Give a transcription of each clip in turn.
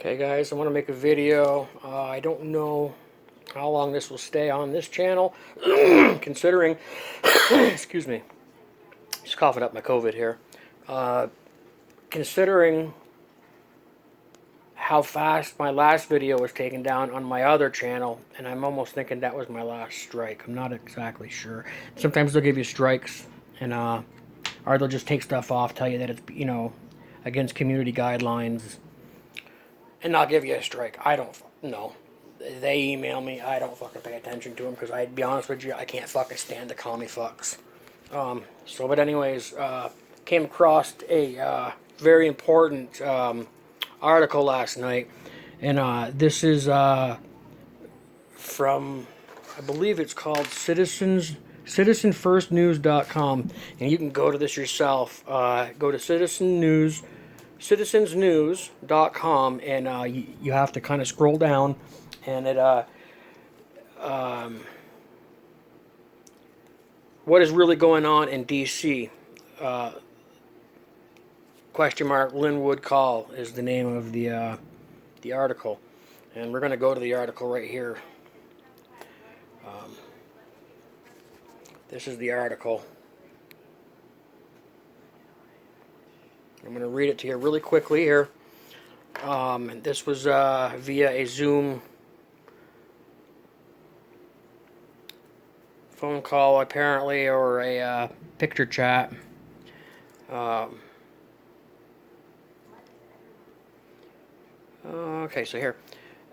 Okay guys, I want to make a video. I don't know how long this will stay on this channel, considering, excuse me, just coughing up my COVID here, considering how fast my last video was taken down on my other channel, and I'm almost thinking that was my last strike. I'm not exactly sure. Sometimes they'll give you strikes, and or they'll just take stuff off, tell you that it's, against community guidelines, and I'll give you a strike. I don't know. They email me. I don't fucking pay attention to them because, I'd be honest with you, I can't fucking stand the commie fucks. But anyways, came across a very important article last night, and this is from, I believe it's called citizenfirstnews.com, and you can go to this yourself. Go to citizensnews.com, and you have to kind of scroll down, and it what is really going on in DC? Question mark Linwood Call is the name of the article, and we're going to go to the article right here. This is the article. I'm going to read it to you really quickly here. And this was via a Zoom phone call, apparently, or a picture chat. Okay, so here.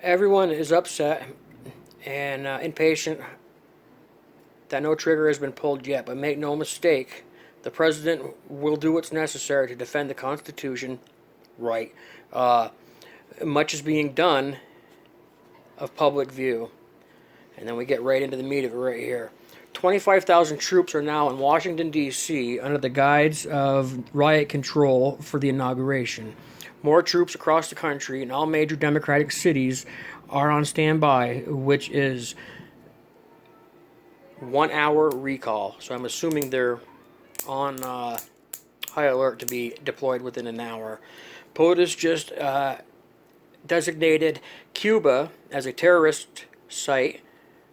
Everyone is upset and impatient that no trigger has been pulled yet, but make no mistake, the president will do what's necessary to defend the Constitution. Right. Much is being done of public view. And then we get right into the meat of it right here. 25,000 troops are now in Washington, D.C. under the guise of riot control for the inauguration. More troops across the country in all major Democratic cities are on standby, which is 1 hour recall. So I'm assuming they're on high alert to be deployed within an hour. POTUS just designated Cuba as a terrorist site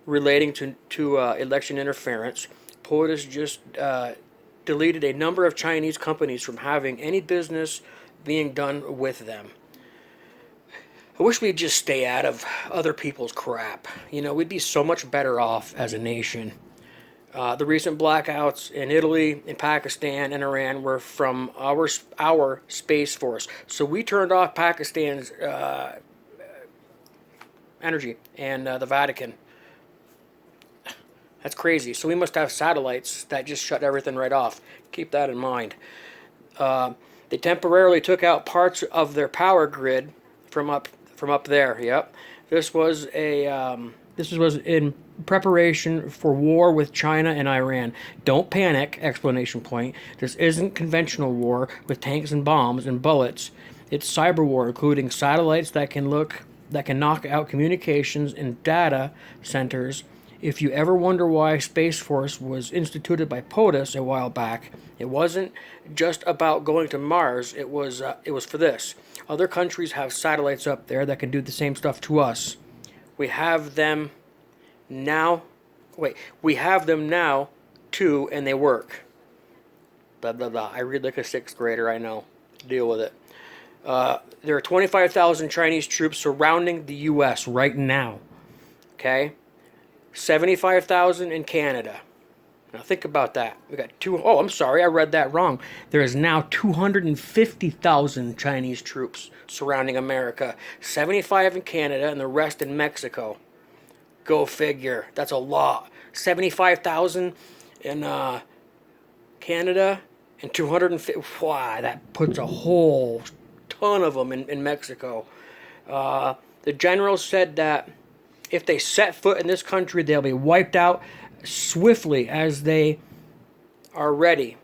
relating to election interference. POTUS just deleted a number of Chinese companies from having any business being done with them. I wish we'd just stay out of other people's crap. We'd be so much better off as a nation. The recent blackouts in Italy, in Pakistan, and Iran were from our Space Force. So we turned off Pakistan's energy and the Vatican. That's crazy. So we must have satellites that just shut everything right off. Keep that in mind. They temporarily took out parts of their power grid from up there. Yep. This was in preparation for war with China and Iran. Don't panic! Explanation point. This isn't conventional war with tanks and bombs and bullets. It's cyber war, including satellites that can knock out communications and data centers. If you ever wonder why Space Force was instituted by POTUS a while back, it wasn't just about going to Mars. It was for this. Other countries have satellites up there that can do the same stuff to us. We have them now. We have them now too, and they work. Blah blah blah. I read like a sixth grader. I know. Deal with it. There are 25,000 Chinese troops surrounding the U.S. right now. Okay. 75,000 in Canada. Now think about that. We got Oh, I'm sorry, I read that wrong. There is now 250,000 Chinese troops surrounding America. 75 in Canada and the rest in Mexico. Go figure. That's a lot. 75,000 in Canada and 250. Wow, that puts a whole ton of them in Mexico. The general said that if they set foot in this country, they'll be wiped out swiftly as they are ready.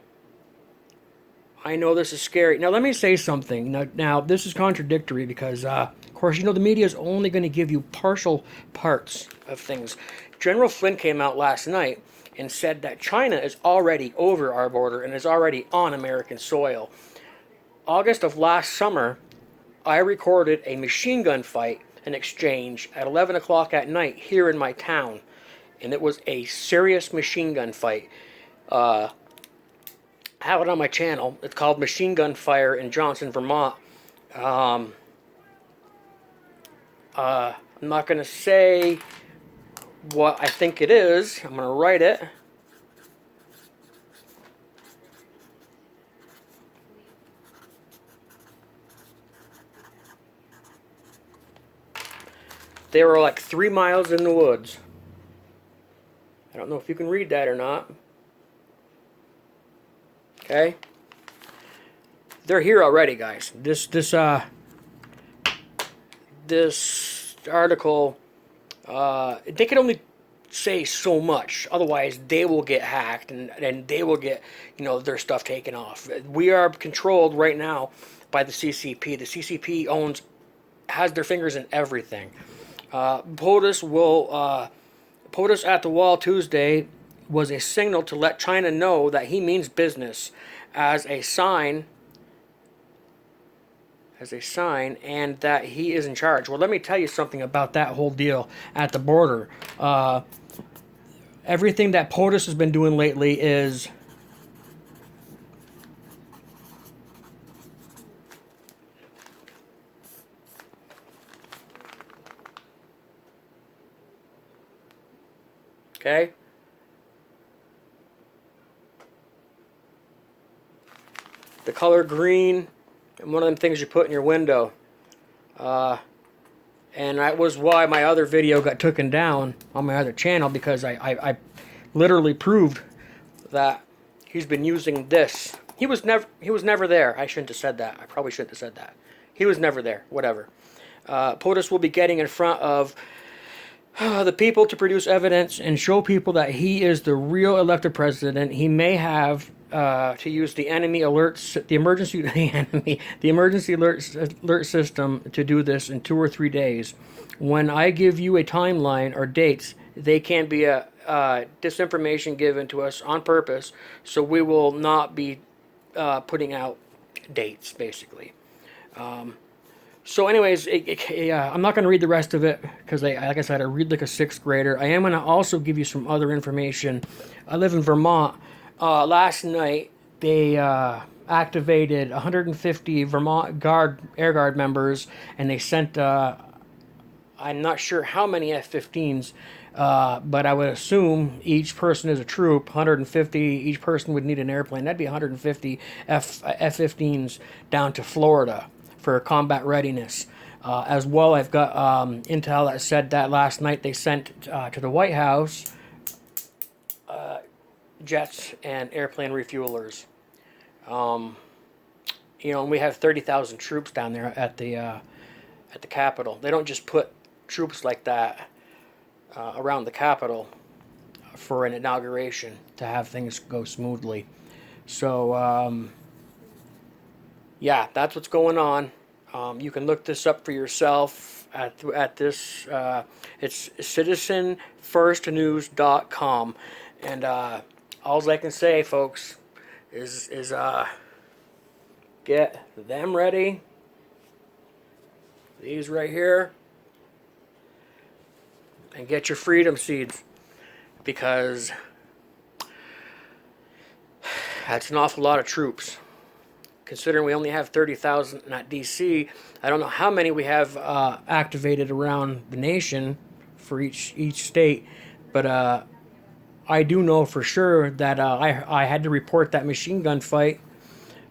I know this is scary. Now, let me say something. Now this is contradictory because, of course, the media is only going to give you partial parts of things. General Flynn came out last night and said that China is already over our border and is already on American soil. August of last summer, I recorded a machine gun fight, an exchange, at 11 o'clock at night here in my town. And it was a serious machine gun fight. I have it on my channel. It's called Machine Gun Fire in Johnson, Vermont. I'm not going to say what I think it is. I'm going to write it. They were like 3 miles in the woods. I don't know if you can read that or not. Okay? They're here already, guys. This article, they can only say so much. Otherwise, they will get hacked and they will get, their stuff taken off. We are controlled right now by the CCP. The CCP has their fingers in everything. POTUS at the Wall Tuesday was a signal to let China know that he means business as a sign, and that he is in charge. Well, let me tell you something about that whole deal at the border. Everything that POTUS has been doing lately is okay. The color green, and one of them things you put in your window. And that was why my other video got taken down on my other channel, because I literally proved that he's been using this. He was never there. I shouldn't have said that. I probably shouldn't have said that. He was never there. Whatever. POTUS will be getting in front of the people to produce evidence and show people that he is the real elected president. He may have to use the enemy alerts, the emergency alert system to do this in 2 or 3 days. When I give you a timeline or dates, they can be disinformation given to us on purpose, so we will not be putting out dates, basically. So anyways, I'm not going to read the rest of it because, like I said, I read like a 6th grader. I am going to also give you some other information. I live in Vermont. Last night, they activated 150 Vermont Air Guard members, and they sent, I'm not sure how many F-15s, but I would assume each person is a troop. 150, each person would need an airplane. That'd be 150 F-15s down to Florida for combat readiness. As well, I've got intel that said that last night they sent to the White House jets and airplane refuelers. And we have 30,000 troops down there at the Capitol. They don't just put troops like that around the Capitol for an inauguration to have things go smoothly. So, yeah, that's what's going on. You can look this up for yourself at this. It's citizenfirstnews.com. And all I can say, folks, is get them ready. These right here. And get your freedom seeds. Because that's an awful lot of troops. Considering we only have 30,000 at D.C., I don't know how many we have activated around the nation for each state, but I do know for sure that I had to report that machine gun fight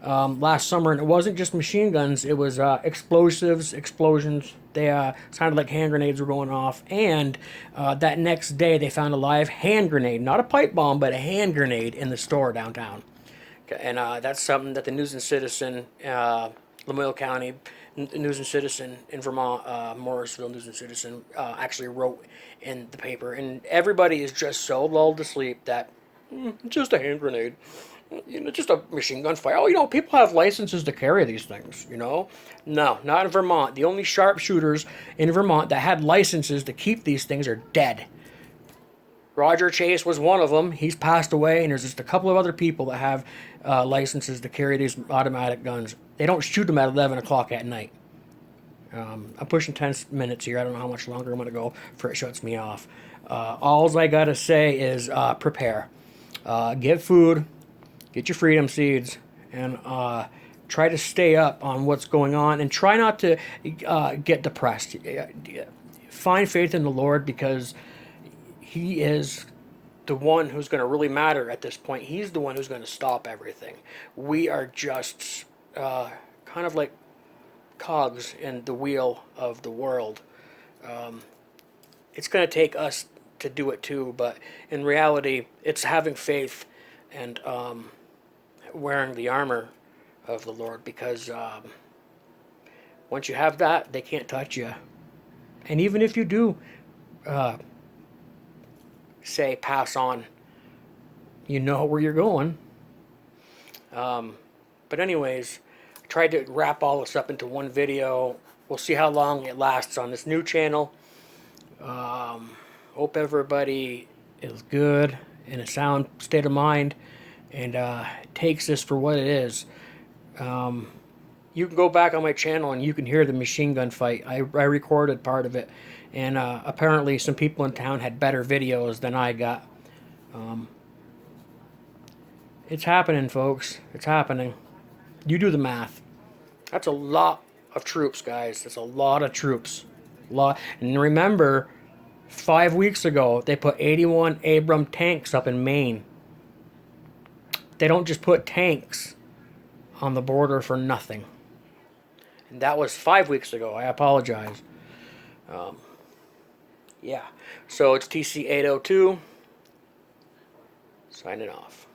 last summer, and it wasn't just machine guns, it was explosions. They sounded like hand grenades were going off, and that next day they found a live hand grenade, not a pipe bomb, but a hand grenade in the store downtown. And that's something that the News and Citizen, Lamoille County News and Citizen in Vermont, Morrisville News and Citizen actually wrote in the paper. And everybody is just so lulled to sleep that just a hand grenade, just a machine gun fire. Oh, people have licenses to carry these things, No, not in Vermont. The only sharpshooters in Vermont that had licenses to keep these things are dead. Roger Chase was one of them. He's passed away, and there's just a couple of other people that have licenses to carry these automatic guns. They don't shoot them at 11 o'clock at night. I'm pushing 10 minutes here. I don't know how much longer I'm going to go before it shuts me off. All I got to say is prepare. Get food, get your freedom seeds, and try to stay up on what's going on, and try not to get depressed. Find faith in the Lord, because He is the one who's going to really matter at this point. He's the one who's going to stop everything. We are just kind of like cogs in the wheel of the world. It's going to take us to do it too, but in reality, it's having faith and wearing the armor of the Lord, because once you have that, they can't touch you. And even if you do say pass on, you know where you're going. But anyways, I tried to wrap all this up into one video. We'll see how long it lasts on this new channel. Hope everybody is good, in a sound state of mind, and takes this for what it is. You can go back on my channel and you can hear the machine gun fight. I recorded part of it, and apparently some people in town had better videos than I got. It's happening, folks. It's happening. You do the math. That's a lot of troops, guys. That's a lot of troops. And remember, 5 weeks ago, they put 81 Abram tanks up in Maine. They don't just put tanks on the border for nothing. And that was 5 weeks ago. I apologize. Yeah. So it's TC802. Signing off.